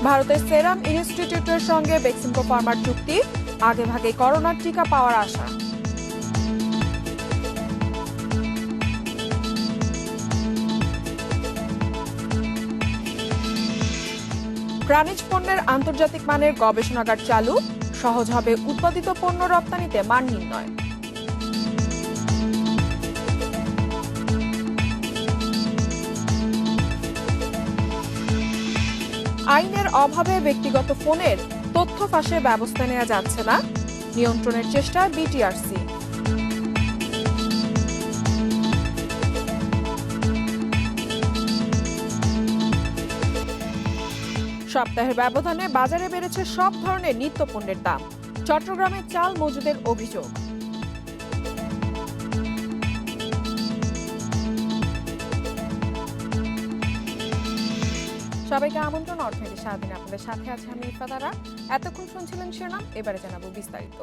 ভারতের সেরাম ইনস্টিটিউটের সঙ্গে বেক্সিমকো ফার্মার চুক্তি, আগেভাগে করোনার টিকা পাওয়ার আশা। প্রাণীজ পণ্যের আন্তর্জাতিক মানের গবেষণাগার চালু, সহজ হবে উৎপাদিত পণ্য রপ্তানিতে মান নির্ণয়। আইনের অভাবে ব্যক্তিগত ফোনের তথ্য ফাঁসের ব্যবস্থা নেওয়া যাচ্ছে না, নিয়ন্ত্রণের চেষ্টা বিটিআরসি। সপ্তাহের ব্যবধানে বাজারে বেড়েছে সব ধরনের নিত্যপণ্যের দাম, চট্টগ্রামে চাল মজুদের অভিযোগ। সবাইকে আমন্ত্রণ অর্থনীতি সারাদিন আপনাদের সাথে আছে আমি ইফাতারা। এতক্ষণ শুনছিলেন শিরোনাম, এবারে জানাবো বিস্তারিত।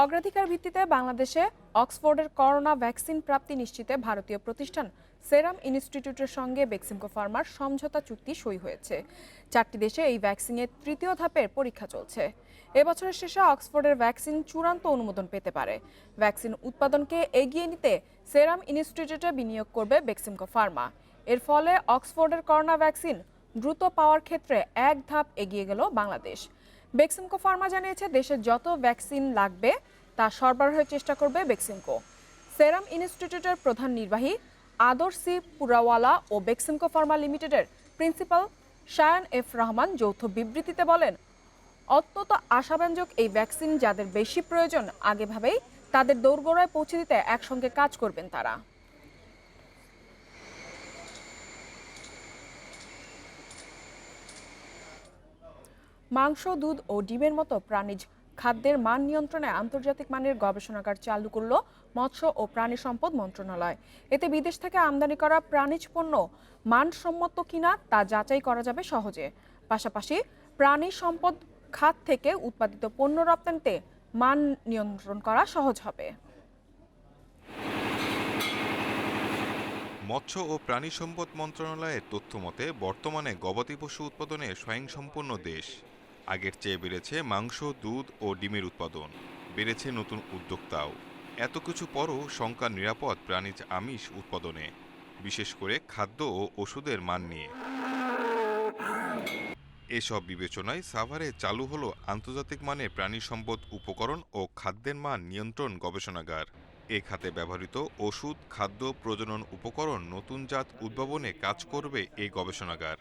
অগ্রাধিকার ভিত্তিতে বাংলাদেশে অক্সফোর্ডের করোনা ভ্যাকসিন প্রাপ্তি নিশ্চিতে ভারতীয় প্রতিষ্ঠান সেরাম ইনস্টিটিউটের সঙ্গে বেক্সিমকো ফার্মার সমঝোতা চুক্তি সই হয়েছে। 4টি দেশে এই ভ্যাকসিনের তৃতীয় ধাপের পরীক্ষা চলছে। এবছরের শেষে অক্সফোর্ডের ভ্যাকসিন চূড়ান্ত অনুমোদন পেতে পারে। ভ্যাকসিন উৎপাদনকে এগিয়ে নিতে সেরাম ইনস্টিটিউটে বিনিয়োগ করবে বেক্সিমকো ফার্মা। এর ফলে অক্সফোর্ডের করোনা ভ্যাকসিন দ্রুত পাওয়ার ক্ষেত্রে এক ধাপ এগিয়ে গেল বাংলাদেশ। বেক্সিমকো ফার্মা জানিয়েছে দেশে যত ভ্যাকসিন লাগবে তা সরবরাহের চেষ্টা করবে বেক্সিমকো। সেরাম ইনস্টিটিউটের প্রধান নির্বাহী আদর সি পুরাওয়ালা ও বেক্সিমকো ফার্মা লিমিটেডের প্রিন্সিপাল শায়ান এফ রহমান যৌথ বিবৃতিতে বলেন, অত্যন্ত আশাব্যঞ্জক এই ভ্যাকসিন যাদের বেশি প্রয়োজন আগেভাবেই তাদের দোরগোড়ায় পৌঁছে দিতে একসঙ্গে কাজ করবেন তারা। মাংস, দুধ ও ডিমের মতো প্রাণীজ খাদ্যের মান নিয়ন্ত্রণে আন্তর্জাতিক মানের গবেষণাগার চালু করল মৎস্য ও প্রাণী সম্পদ মন্ত্রণালয়। এতে বিদেশ থেকে আমদানি করা প্রাণীজ পণ্য মানসম্মত কিনা তা যাচাই করা যাবে সহজে। পাশাপাশি প্রাণী সম্পদ খাত থেকে উৎপাদিত পণ্য রপ্তানিতে মান নিয়ন্ত্রণ করা সহজ হবে। মৎস্য ও প্রাণী সম্পদ মন্ত্রণালয়ের তথ্য মতে বর্তমানে গবাদি পশু উৎপাদনে স্বয়ংসম্পূর্ণ দেশ। আগের চেয়ে বেড়েছে মাংস, দুধ ও ডিমের উৎপাদন, বেড়েছে নতুন উদ্যোক্তাও। এত কিছু পরও শঙ্কা নিরাপদ প্রাণীজ আমিষ উৎপাদনে, বিশেষ করে খাদ্য ও ওষুধের মান নিয়ে। এসব বিবেচনায় সাভারে চালু হলো আন্তর্জাতিক মানের প্রাণী সম্পদ উপকরণ ও খাদ্যের মান নিয়ন্ত্রণ গবেষণাগার। এ খাতে ব্যবহৃত ওষুধ, খাদ্য, প্রজনন উপকরণ নতুন জাত উদ্ভাবনে কাজ করবে এই গবেষণাগার।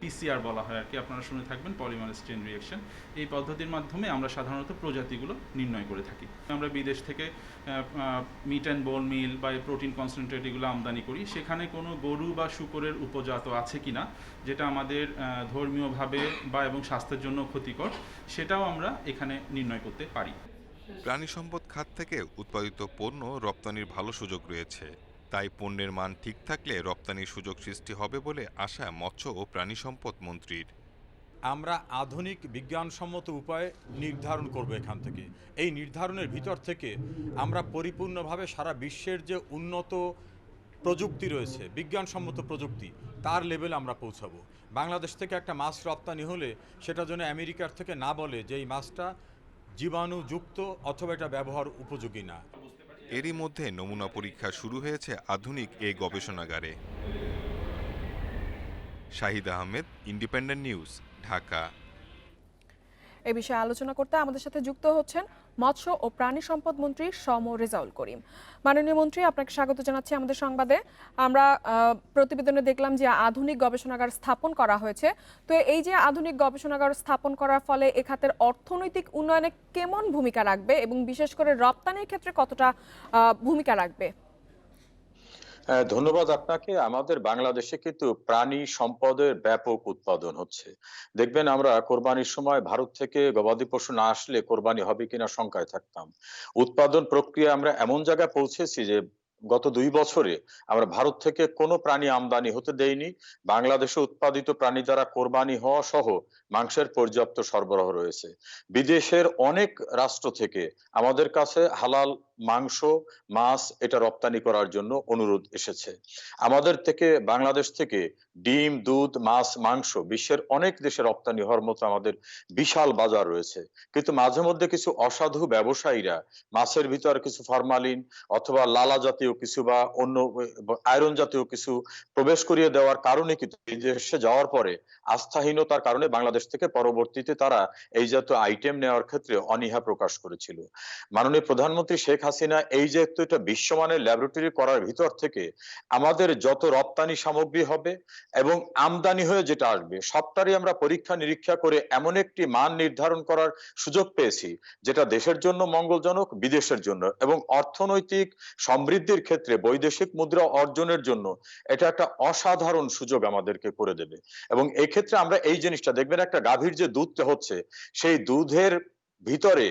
পিসিআর বলা হয় আর কি, আপনারা শুনে থাকবেন, পলিমারেজ চেইন রিঅ্যাকশন। এই পদ্ধতির মাধ্যমে আমরা সাধারণত প্রজাতিগুলো নির্ণয় করে থাকি। আমরা বিদেশ থেকে মিট অ্যান্ড বোন মিল বা প্রোটিন কনসেন্ট্রেট এগুলো আমদানি করি। সেখানে কোনো গরু বা শূকরের উপজাত আছে কিনা যেটা আমাদের ধর্মীয়ভাবে বা এবং স্বাস্থ্যের জন্য ক্ষতিকর, সেটাও আমরা এখানে নির্ণয় করতে পারি। প্রাণী সম্পদ খাত থেকে উৎপাদিত পণ্য রপ্তানির ভালো সুযোগ রয়েছে। তাই পণ্যের মান ঠিক থাকলে রপ্তানির সুযোগ সৃষ্টি হবে বলে আশা মৎস্য ও প্রাণী সম্পদ মন্ত্রীর। আমরা আধুনিক বিজ্ঞানসম্মত উপায়ে নির্ধারণ করব। এখান থেকে এই নির্ধারণের ভিতর থেকে আমরা পরিপূর্ণভাবে সারা বিশ্বের যে উন্নত প্রযুক্তি রয়েছে, বিজ্ঞানসম্মত প্রযুক্তি, তার লেভেলে আমরা পৌঁছাবো। বাংলাদেশ থেকে একটা মাছ রপ্তানি হলে সেটা যেন আমেরিকার থেকে না বলে যে এই মাছটা জীবাণুযুক্ত অথবা এটা ব্যবহার উপযোগী না। এরই মধ্যে নমুনা পরীক্ষা শুরু হয়েছে আধুনিক এই গবেষণাগারে। Shahid Ahmed, independent news, Dhaka. এ বিষয়ে আলোচনা করতে আমাদের সাথে যুক্ত হচ্ছেন মৎস্য ও প্রাণী সম্পদ মন্ত্রী সম রেজাউল করিম। মাননীয় মন্ত্রী, আপনাকে স্বাগত জানাচ্ছি আমাদের সংবাদে। আমরা প্রতিবেদনে দেখলাম যে আধুনিক গবেষণাগার স্থাপন করা হয়েছে। তো এই যে আধুনিক গবেষণাগার স্থাপন করার ফলে এ খাতের অর্থনৈতিক উন্নয়নে কেমন ভূমিকা রাখবে এবং বিশেষ করে রপ্তানির ক্ষেত্রে কতটা ভূমিকা রাখবে? ধন্যবাদ আপনাকে। আমাদের বাংলাদেশে কিন্তু প্রাণী সম্পদের ব্যাপক উৎপাদন হচ্ছে। দেখবেন আমরা কোরবানির সময় ভারত থেকে গবাদি পশু না আসলে কোরবানি হবে কিনা শঙ্কায় থাকতাম। উৎপাদন প্রক্রিয়া আমরা এমন জায়গায় পৌঁছেছি যে গত 2 বছরে আমরা ভারত থেকে কোনো প্রাণী আমদানি হতে দেইনি। বাংলাদেশে উৎপাদিত প্রাণী দ্বারা কোরবানি হওয়া সহ মাংসের পর্যাপ্ত সরবরাহ রয়েছে। বিদেশের অনেক রাষ্ট্র থেকে আমাদের কাছে হালাল মাংস, মাছ এটা রপ্তানি করার জন্য অনুরোধ এসেছে। আমাদের থেকে বাংলাদেশ থেকে ডিম, দুধ, মাছ, মাংস বিশ্বের অনেক দেশে রপ্তানি হওয়ার মতো আমাদের বিশাল বাজার রয়েছে। কিন্তু মাঝে মধ্যে কিছু অসাধু ব্যবসায়ীরা মাছের ভিতর কিছু ফরমালিন অথবা লালা জাতীয় কিছু বা অন্য আয়রন জাতীয় কিছু প্রবেশ করিয়ে দেওয়ার কারণে কিন্তু বিদেশে যাওয়ার পরে আস্থাহীনতার কারণে বাংলাদেশ থেকে পরবর্তীতে তারা এই জাতীয় আইটেম নেওয়ার ক্ষেত্রে অনীহা প্রকাশ করেছিল। মাননীয় প্রধানমন্ত্রী শেখ হাসিনা এই যে একটা বিশ্বমানের ল্যাবরেটরি করার ভিতর থেকে আমাদের যত রপ্তানি সামগ্রী হবে এবং আমদানি হয়ে যেটা আসবে সবটারই আমরা পরীক্ষা নিরীক্ষা করে এমন একটি মান নির্ধারণ করার সুযোগ পেয়েছি যেটা দেশের জন্য মঙ্গলজনক, বিদেশের জন্য এবং অর্থনৈতিক সমৃদ্ধির ক্ষেত্রে বৈদেশিক মুদ্রা অর্জনের জন্য এটা একটা অসাধারণ সুযোগ আমাদেরকে করে দেবে। এবং এই ক্ষেত্রে আমরা এই জিনিসটা দেখবেন, একটা গাভীর যে দুধটা হচ্ছে সেই দুধের ভিতরে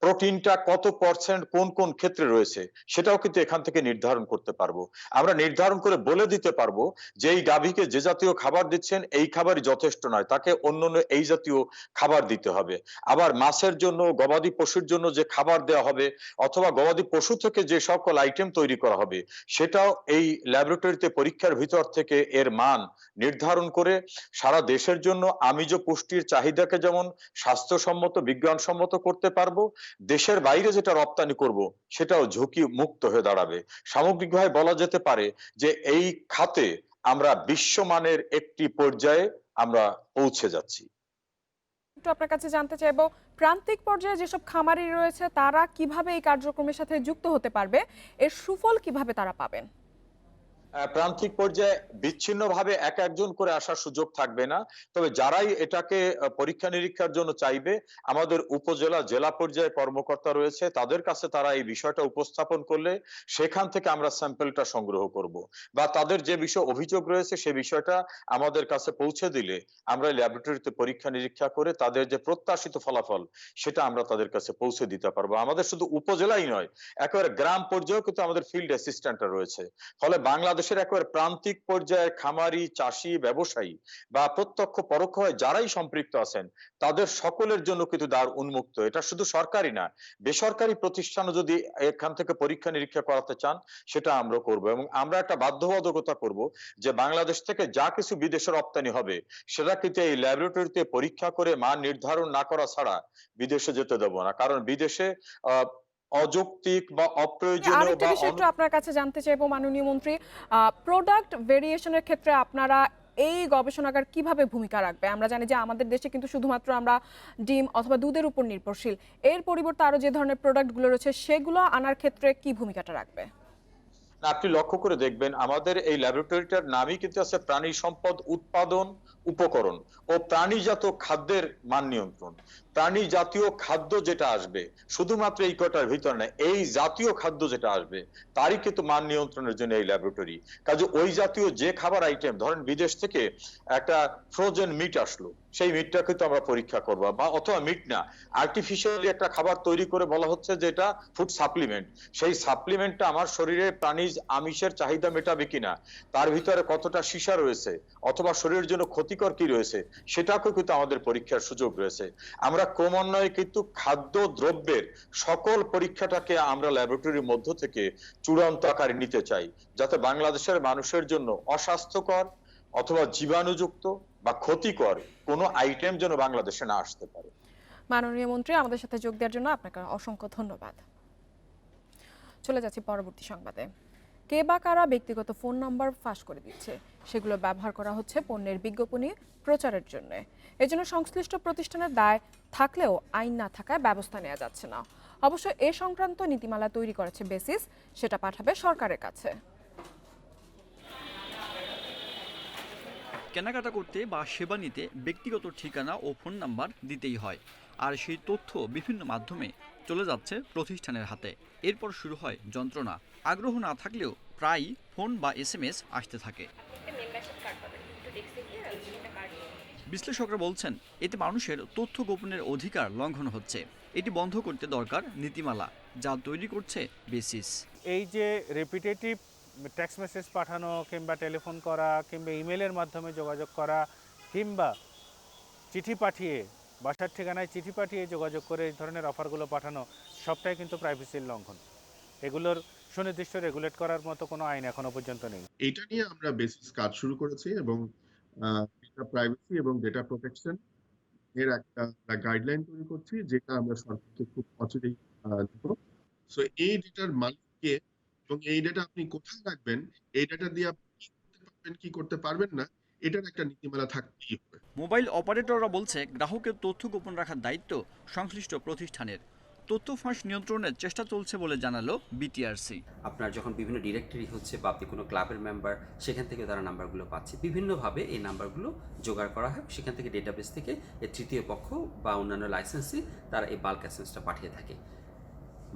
প্রোটিনটা কত পার্সেন্ট কোন কোন ক্ষেত্রে রয়েছে সেটাও কিন্তু এখান থেকে নির্ধারণ করতে পারবো। আমরা নির্ধারণ করে বলে দিতে পারবো যে এই গাভীকে যে জাতীয় খাবার দিচ্ছেন এই খাবারই যথেষ্ট নয়, তাকে অন্যান্য এই জাতীয় খাবার দিতে হবে। আবার মাছের জন্য, গবাদি পশুর জন্য যে খাবার দেওয়া হবে অথবা গবাদি পশু থেকে যে সকল আইটেম তৈরি করা হবে সেটাও এই ল্যাবরেটরিতে পরীক্ষার ভিতর থেকে এর মান নির্ধারণ করে সারা দেশের জন্য আমিষ পুষ্টির চাহিদাকে যেমন স্বাস্থ্যসম্মত, বিজ্ঞানসম্মত করতে পারবো, দেশের বাইরে যেটা রপ্তানি করব সেটাও ঝুঁকি মুক্ত হয়ে দাঁড়াবে। সামগ্রিকভাবে বলা যেতে পারে যে এই খাতে আমরা বিশ্বমানের একটি পর্যায়ে আমরা পৌঁছে যাচ্ছি। একটু আপনার কাছে জানতে চাইবো, প্রান্তিক পর্যায়ে যেসব খামারি রয়েছে তারা কিভাবে এই কার্যক্রমের সাথে যুক্ত হতে পারবে, এর সুফল কিভাবে তারা পাবেন? প্রান্তিক পর্যায়ে বিচ্ছিন্নভাবে এক একজন করে আসার সুযোগ থাকবে না, তবে যারাই এটাকে পরীক্ষা নিরীক্ষার জন্য চাইবে আমাদের উপজেলা, জেলা পর্যায়ে কর্মকর্তা রয়েছে, তাদের কাছে তারা এই বিষয়টা উপস্থাপন করলে সেখান থেকে আমরা স্যাম্পলটা সংগ্রহ করব বা তাদের যে বিষয় অভিযোগ রয়েছে সে বিষয়টা আমাদের কাছে পৌঁছে দিলে আমরা ল্যাবরেটরিতে পরীক্ষা নিরীক্ষা করে তাদের যে প্রত্যাশিত ফলাফল সেটা আমরা তাদের কাছে পৌঁছে দিতে পারবো। আমাদের শুধু উপজেলাই নয়, একেবারে গ্রাম পর্যায়েও কিন্তু আমাদের ফিল্ড অ্যাসিস্ট্যান্টরা রয়েছে। ফলে বাংলাদেশের একেবারে প্রান্তিক পর্যায়ে খামারি, চাষি, ব্যবসায়ী বা প্রত্যক্ষ পরোক্ষভাবে যারাই সম্পৃক্ত আছেন তাদের সকলের জন্য কিন্তু দ্বার উন্মুক্ত। এটা শুধু সরকারি না, বেসরকারি প্রতিষ্ঠানও যদি এখান থেকে পরীক্ষা নিরীক্ষা করাতে চান সেটা আমরা করব এবং আমরা একটা বাধ্যবাধকতা করব যে বাংলাদেশ থেকে যা কিছু বিদেশে রপ্তানি হবে সেটা কিন্তু এই ল্যাবরেটরিতে পরীক্ষা করে মান নির্ধারণ না করা ছাড়া বিদেশে যেতে দেব না। কারণ বিদেশে অযৌক্তিক বা অপ্রয়োজনীয় আরেকটা বা বিষয় একটু আপনার কাছে জানতে চাইবো মাননীয় মন্ত্রী, প্রোডাক্ট ভেরিয়েশনের ক্ষেত্রে আপনারা এই গবেষণাগার কিভাবে ভূমিকা রাখবে? আমরা জানি যে আমাদের দেশে কিন্তু শুধুমাত্র আমরা ডিম অথবা দুধের উপর নির্ভরশীল, এর পরিবর্তে আরো যে ধরনের প্রোডাক্টগুলো রয়েছে সেগুলো আনার ক্ষেত্রে কি ভূমিকাটা রাখবে? আপনি লক্ষ্য করে দেখবেন আমাদের এই ল্যাবরেটরিটার নামই কিন্তু আছে প্রাণী সম্পদ উৎপাদন উপকরণ ও প্রাণীজাত খাদ্যের মান নিয়ন্ত্রণ। প্রাণী জাতীয় খাদ্য যেটা আসবে শুধুমাত্র এই কটার ভিতর না, এই জাতীয় খাদ্য যেটা আসবে তারই কিন্তু মান নিয়ন্ত্রণের জন্য এই ল্যাবরেটরি। কাজে ওই জাতীয় যে খাবার আইটেম, ধরেন বিদেশ থেকে একটা ফ্রোজেন মিট আসলো, সেই মিটটা কিন্তু আমরা পরীক্ষা করবো, বা অথবা মিট না, আর্টিফিশিয়ালি একটা খাবার তৈরি করে বলা হচ্ছে যে এটা ফুড সাপ্লিমেন্ট, সেই সাপ্লিমেন্টটা আমার শরীরে প্রাণীজ আমিষের চাহিদা মেটাবে কিনা, তার ভিতরে কতটা সীসা রয়েছে অথবা শরীরের জন্য ক্ষতিকর কি রয়েছে সেটাকেও কিন্তু আমাদের পরীক্ষার সুযোগ রয়েছে। আমরা ক্রমান্বয়ে কিন্তু খাদ্য দ্রব্যের সকল পরীক্ষাটাকে আমরা ল্যাবরেটরির মধ্য থেকে চূড়ান্ত আকারে নিতে চাই, যাতে বাংলাদেশের মানুষের জন্য অস্বাস্থ্যকর অথবা জীবাণুযুক্ত বা ক্ষতিকর কোনো আইটেম যেন বাংলাদেশে না আসতে পারে। মাননীয় মন্ত্রী, আমাদের সাথে যোগ দেওয়ার জন্য আপনাকে অসংখ্য ধন্যবাদ। চলে যাচ্ছি পরবর্তী সংবাদে। কে বা কারা ব্যক্তিগত ফোন নাম্বার ফাঁস করে দিচ্ছে, সেগুলো ব্যবহার করা হচ্ছে পণ্যের বিজ্ঞাপনী প্রচারের জন্য। এজন্য সংশ্লিষ্ট প্রতিষ্ঠানের দায় থাকলেও আইন না থাকায় ব্যবস্থা নেওয়া যাচ্ছে না। অবশ্য এ সংক্রান্ত নীতিমালা তৈরি করেছে বেসিস, সেটা পাঠাবে সরকারের কাছে। কেনাকাটা করতে বা সেবা নিতে ব্যক্তিগত ঠিকানা ও ফোন নাম্বার দিতেই হয়, আর সেই তথ্য বিভিন্ন মাধ্যমে চলে যাচ্ছে প্রতিষ্ঠানের হাতে। এরপর শুরু হয় যন্ত্রণা। আগ্রহ না থাকলেও প্রায়ই ফোন বা SMS আসতে থাকে। বিশ্লেষকরা বলছেন এতে মানুষের তথ্য গোপনের অধিকার লঙ্ঘন হচ্ছে। এটি বন্ধ করতে দরকার নীতিমালা, যা তৈরি করছে বেসিস। এই যে রিপিটেটিভ টেক্সট মেসেজ পাঠানো কিংবা টেলিফোন করা কিংবা ইমেলের মাধ্যমে যোগাযোগ করা কিংবা চিঠি পাঠিয়ে বাসার ঠিকানায় চিঠি পাঠিয়ে যোগাযোগ করে এই ধরনের অফারগুলো পাঠানো সবটাই কিন্তু প্রাইভেসির লঙ্ঘন। এগুলোর সুনির্দিষ্ট রেগুলেট করার মতো কোনো আইন এখনো পর্যন্ত নেই। এটা নিয়ে আমরা বেসিস কাজ শুরু করেছি এবং ডেটা প্রাইভেসি এবং ডেটা প্রোটেকশন এর একটা গাইডলাইন তৈরি করছি, যেটা আমরা সরকারকে খুব অচিরেই দেব। সো এই ডেটার মালিককে এবং এই ডেটা আপনি কোথায় রাখবেন, এই ডেটা দিয়ে আপনি কি করতে পারবেন কি করতে পারবেন না, এটার একটা নীতিমালা থাকতেই হবে। মোবাইল অপারেটররা বলছে গ্রাহকের তথ্য গোপন রাখার দায়িত্ব সংশ্লিষ্ট প্রতিষ্ঠানের। তথ্য ফাঁস নিয়ন্ত্রণের চেষ্টা চলছে বলে জানালো বিটিআরসি। আপনার যখন বিভিন্ন ডিরেক্টরি হচ্ছে বা আপনি কোনো ক্লাবের মেম্বার, সেখান থেকে তারা নাম্বারগুলো পাচ্ছে, বিভিন্নভাবে এই নাম্বারগুলো জোগাড় করা হয়, সেখান থেকে ডেটাবেস থেকে এই তৃতীয় পক্ষ বা অন্যান্য লাইসেন্সি তারা এই বাল্ক এসএমএসটা পাঠিয়ে থাকে।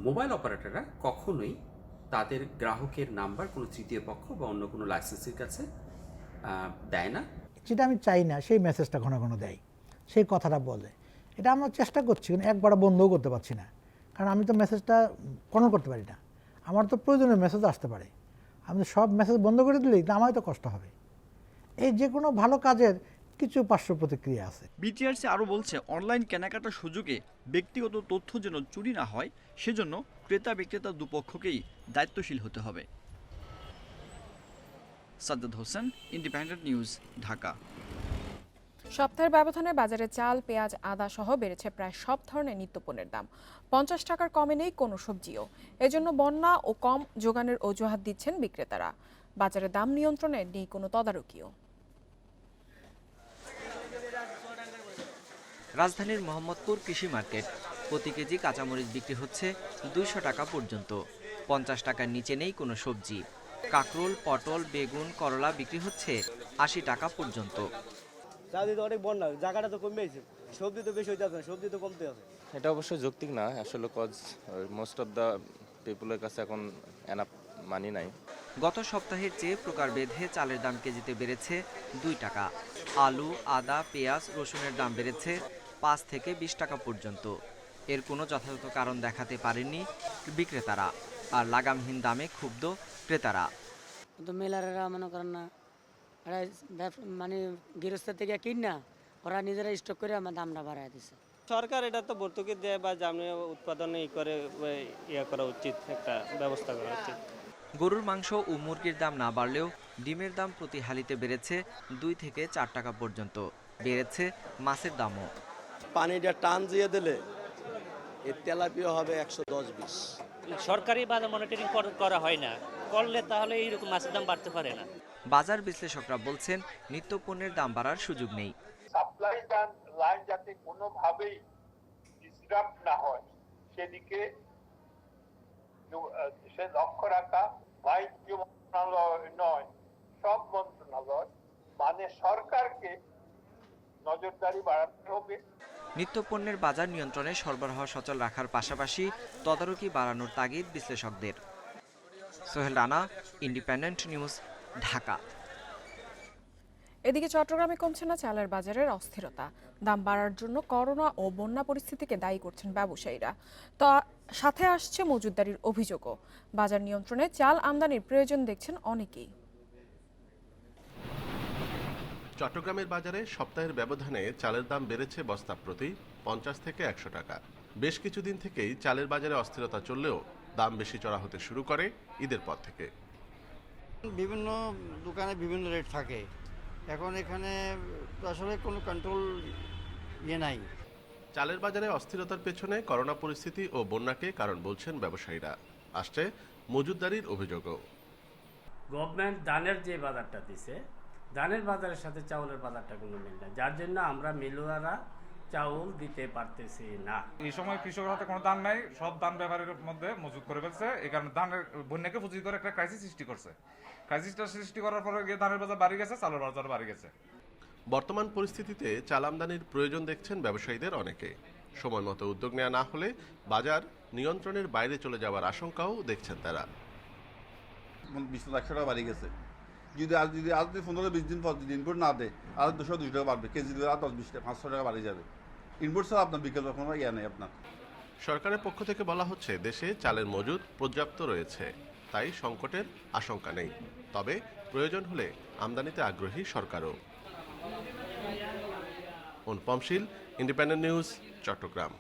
মোবাইল অপারেটররা কখনোই তাদের গ্রাহকের নাম্বার কোনো তৃতীয় পক্ষ বা অন্য কোনো লাইসেন্সির কাছে দেয় না। যেটা আমি চাই না সেই মেসেজটা ঘন ঘন দেয়, সেই কথাটা বলে। এটা আমরা চেষ্টা করছি, কিন্তু একবার বন্ধও করতে পারছি না, কারণ আমি তো মেসেজটা কন্ট্রোল করতে পারি না। আমার তো প্রয়োজনীয় মেসেজ আসতে পারে, আমি তো সব মেসেজ বন্ধ করে দিলেই তো আমারই তো কষ্ট হবে। এই যে কোনো ভালো কাজের কিছু পার্শ্ব প্রতিক্রিয়া আছে। বিটিআরসি আরও বলছে অনলাইন কেনাকাটার সুযোগে ব্যক্তিগত তথ্য যেন চুরি না হয়, সেজন্য ক্রেতা বিক্রেতা দুপক্ষকেই দায়িত্বশীল হতে হবে। Sajjad Hossain, independent news, Dhaka. সপ্তাহের ব্যবধানে বাজারে চাল, পেঁয়াজ, আদা সহ বেড়েছে প্রায় সব ধরনের নিত্যপণ্যের দাম। 50 টাকার কমে নেই কোনো সবজিও। এজন্য বন্যা ও কম যোগানের অজুহাত দিচ্ছেন বিক্রেতারা। বাজারে দাম নিয়ন্ত্রণে নেই কোনো তদারকিও। রাজধানীর মোহাম্মদপুর কৃষি মার্কেট। প্রতি কেজি কাঁচামরিচ বিক্রি হচ্ছে 200 টাকা পর্যন্ত। 50 টাকার নিচে নেই কোনো সবজি। কাঁকরোল, পটল, বেগুন, করলা বিক্রি হচ্ছে 80 টাকা পর্যন্ত। অনেক বন্যা, জায়গাটা তো কমে গেছে, সবজি তো বেশি হইতে হবে, সবজি তো কমতে হবে। এটা অবশ্যই যৌক্তিক না আসলে, কজ মোস্ট অফ দ্য পিপলের কাছে এখন এনাফ মানি নাই। গত সপ্তাহের চেয়ে প্রকারভেদে চালের দাম কেজিতে বেড়েছে 2 টাকা। আলু, আদা, পেঁয়াজ, রসুনের দাম বেড়েছে 5 থেকে 20 টাকা পর্যন্ত। এর কোনো যথাযথ কারণ দেখাতে পারেননি বিক্রেতারা, আর লাগামহীন দামে ক্ষুব্ধ ক্রেতারা। তো মেলারেরা মনে করেন না, মানে গৃহস্থ থেকে কিনা ওরা নিজেরা স্টক করে আমার দামটা বাড়ায় দিচ্ছে। সরকার এটা তো ভর্তুকি দেয় বা জামনি উৎপাদন করে ইয়ে করা উচিত, একটা ব্যবস্থা করা উচিত। গরুর মাংস ও মুরগির দাম না বাড়লেও ডিমের দাম প্রতি হালিতে বেড়েছে 2 থেকে 4 টাকা পর্যন্ত। বেড়েছে মাছের দামও। পানিটা টান দিয়ে দিলে এর তেলাপিয়া হবে 110-20। সরকারি বাজার মনিটরিং করা হয় না, করলে তাহলে এইরকম মাছের দাম বাড়তে পারে না। বাজার বিশ্লেষকরা বলছেন নিত্যপণ্যের দাম বাড়ার সুযোগ নেই। সাপ্লাই লাইন যাতে কোনোভাবেই ডিসরাপ্ট না হয় সেদিকে সে লক্ষ্য রাখা বাণিজ্য মন্ত্রণালয় নয়, সব মন্ত্রণালয় মানে সরকারকে নজরদারি বাড়াতে হবে। নিত্যপণ্যের বাজার নিয়ন্ত্রণে সরবরাহ সচল রাখার পাশাপাশি তদারকি বাড়ানোর তাগিদ বিশ্লেষকদের। Sohel Rana, independent news, Dhaka. এদিকে চট্টগ্রামে কমছে না চালের বাজারের অস্থিরতা। দাম বাড়ার জন্য করোনা ও বন্যা পরিস্থিতিকে দায়ী করছেন ব্যবসায়ীরা। তা সাথে আসছে মজুতদারির অভিযোগও। বাজার নিয়ন্ত্রণে চাল আমদানির প্রয়োজন দেখছেন অনেকেই। চট্টগ্রামের বাজারে সপ্তাহের ব্যবধানে চালের দাম বেড়েছে বস্তা প্রতি 50 থেকে 100 টাকা। বেশ কিছুদিন থেকেই চালের বাজারে অস্থিরতা চললেও দাম বেশি চড়া হতে শুরু করে ঈদের পর থেকে। বিভিন্ন দোকানে বিভিন্ন রেট থাকে, এখন এখানে আসলে কোনো কন্ট্রোল নাই। চালের বাজারে অস্থিরতার পেছনে করোনা পরিস্থিতি ও বন্যাকে কারণ বলছেন ব্যবসায়ীরা। আসছে মজুতদারির অভিযোগও। গভর্নমেন্ট ধানের যে বাজারটা দিছে, ধানের বাজারের সাথে চাউলের বাজারটা কোনো মিল না, যার জন্য আমরা মিলুয়ারা চাউল দিতে পারতেছি না। এই সময় কৃষকের হাতে কোনো দাম নাই, সব দাম ব্যাপারের মধ্যে মজুত করে ফেলছে। এই কারণে ধানের বন্যাকে পুঁজি করে একটা ক্রাইসিস সৃষ্টি করছে। ক্রাইসিসটা সৃষ্টি করার পরে গিয়ে ধানের বাজার বাড়ি গেছে, চালের বাজার বাড়ি গেছে। বর্তমান পরিস্থিতিতে চাল আমদানির প্রয়োজন দেখছেন ব্যবসায়ীদের অনেকে। সময় মতো উদ্যোগ নেওয়া না হলে বাজার নিয়ন্ত্রণের বাইরে চলে যাওয়ার আশঙ্কাও দেখছেন তারা। 20-100 টাকা বাড়ি গেছে, যদি আজ 15-20 দিন পর যদি ইনপুট না দেয় আর 200-200 টাকা বাড়বে, কেজি দিলে আর 10-20 টাকা 500 টাকা বাড়ি যাবে। ইনপুট ছাড়া আপনার বিকল্প কোনো ইয়ে নেই আপনার। সরকারের পক্ষ থেকে বলা হচ্ছে দেশে চালের মজুদ পর্যাপ্ত রয়েছে। তাই সংকটের আশঙ্কা নেই। তবে প্রয়োজন হলে আমদানিতে আগ্রহী সরকারও। অনুপম শীল, ইন্ডিপেন্ডেন্ট নিউজ, চট্টগ্রাম।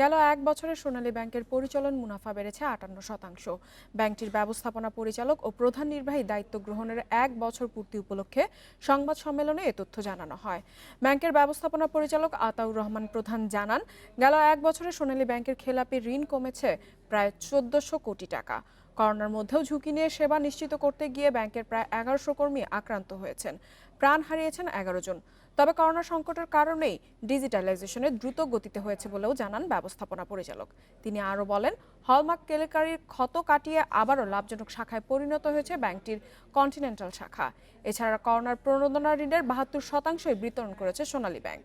গেল এক বছরে সোনালী ব্যাংকের পরিচালন মুনাফা বেড়েছে ৫৮%। ব্যাংকটির ব্যবস্থাপনা পরিচালক ও প্রধান নির্বাহী দায়িত্ব গ্রহণের ১ বছর পূর্তি উপলক্ষে সংবাদ সম্মেলনে এ তথ্য জানানো হয়। ব্যাংকের ব্যবস্থাপনা পরিচালক আতাউর রহমান প্রধান জানান, গেল এক বছরে সোনালী ব্যাংকের খেলাপি ঋণ কমেছে প্রায় ১৪০০ কোটি টাকা। করোনার মধ্যেও ঝুঁকি নিয়ে সেবা নিশ্চিত করতে গিয়ে ব্যাংকের প্রায় ১১০০ কর্মী আক্রান্ত হয়েছেন, প্রাণ হারিয়েছেন ১১ জন। তবে করোনা সংকটের কারণেই ডিজিটালাইজেশনে দ্রুত গতিতে হয়েছে বলেও জানান ব্যবস্থাপনা পরিচালক। তিনি আরও বলেন, হলমার্ক কেলেঙ্কারির ক্ষত কাটিয়ে আবারও লাভজনক শাখায় পরিণত হয়েছে ব্যাংকটির কন্টিনেন্টাল শাখা। এছাড়া করোনার প্রণোদনা ঋণের ৭২% বিতরণ করেছে সোনালী ব্যাংক।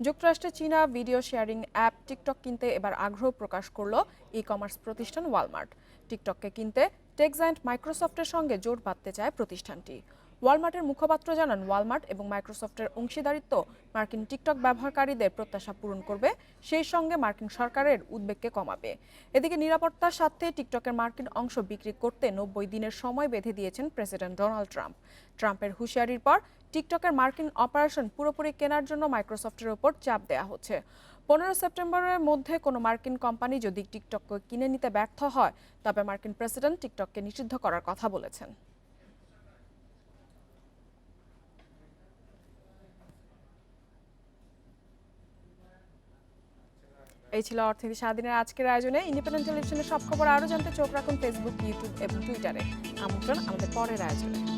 যুক্তরাষ্ট্রে চীনা ভিডিও শেয়ারিং অ্যাপ টিকটক কিনতে এবার আগ্রহ প্রকাশ করল ই কমার্স প্রতিষ্ঠান ওয়ালমার্ট। টিকটককে কিনতে টেক জায়ান্ট মাইক্রোসফটের সঙ্গে জোট বাঁধতে চায় প্রতিষ্ঠানটি। ওয়ালমার্টের মুখপাত্র জানান, ওয়ালমার্ট এবং মাইক্রোসফটের অংশীদারিত্ব মার্কিন টিকটক ব্যবহারকারীদের প্রত্যাশা পূরণ করবে, সেই সঙ্গে মার্কিন সরকারের উদ্বেগকে কমাবে। এদিকে নিরাপত্তার স্বার্থে টিকটকের মার্কিন অংশ বিক্রি করতে ৯০ দিনের সময় বেঁধে দিয়েছেন প্রেসিডেন্ট ডোনাল্ড ট্রাম্প। ট্রাম্পের হুঁশিয়ারির পর টিকটকের মার্কিন অপারেশন পুরোপুরি কেনার জন্য মাইক্রোসফটের ওপর চাপ দেওয়া হচ্ছে। ১৫ সেপ্টেম্বরের মধ্যে কোনো মার্কিন কোম্পানি যদি টিকটককে কিনে নিতে ব্যর্থ হয়, তবে মার্কিন প্রেসিডেন্ট টিকটককে নিষিদ্ধ করার কথা বলেছেন। এই ছিল অর্থনীতি সারাদিনের আজকের আয়োজনে। ইন্ডিপেন্ডেন্ট টেলিভিশনের সব খবর আরও জানতে চোখ রাখুন ফেসবুক, ইউটিউব এবং টুইটারে। আমন্ত্রণ আমাদের পরের আয়োজনে।